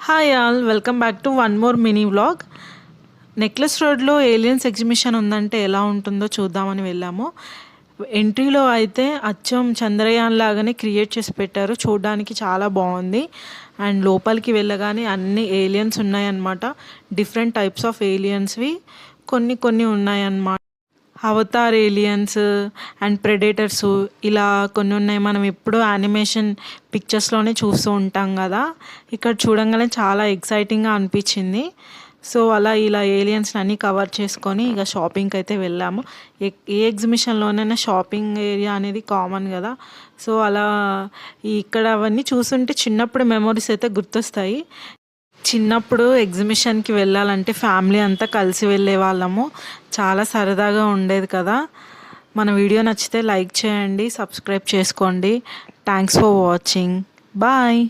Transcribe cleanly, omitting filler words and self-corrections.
Hi all, welcome back to one more mini vlog. Necklace రోడ్లో aliens exhibition ఉందంటే ఎలా ఉంటుందో చూద్దామని వెళ్ళాము. ఎంట్రీలో అయితే అచ్చం చంద్రయాన్ లాగానే క్రియేట్ చేసి పెట్టారు, చూడడానికి చాలా బాగుంది. అండ్ లోపలికి వెళ్ళగానే అన్ని ఏలియన్స్ ఉన్నాయన్నమాట. డిఫరెంట్ టైప్స్ ఆఫ్ ఏలియన్స్వి కొన్ని ఉన్నాయన్నమాట. అవతార్ ఏలియన్స్ అండ్ ప్రెడేటర్స్ ఇలా కొన్ని ఉన్నాయి. మనం ఎప్పుడూ యానిమేషన్ పిక్చర్స్లోనే చూస్తూ ఉంటాం కదా, ఇక్కడ చూడంగానే చాలా ఎక్సైటింగ్గా అనిపించింది. సో అలా ఇలా ఏలియన్స్ని అన్నీ కవర్ చేసుకొని ఇక షాపింగ్కి అయితే వెళ్ళాము. ఏ ఎగ్జిబిషన్లోనైనా షాపింగ్ ఏరియా అనేది కామన్ కదా. సో అలా ఇక్కడ అవన్నీ చూస్తుంటే చిన్నప్పుడు మెమొరీస్ అయితే గుర్తొస్తాయి. చిన్నప్పుడు ఎగ్జిబిషన్కి వెళ్ళాలంటే ఫ్యామిలీ అంతా కలిసి వెళ్ళే వాళ్ళము. చాలా సరదాగా ఉండేది కదా. మన వీడియో నచ్చితే లైక్ చేయండి, సబ్స్క్రైబ్ చేసుకోండి. Thanks for watching. బాయ్.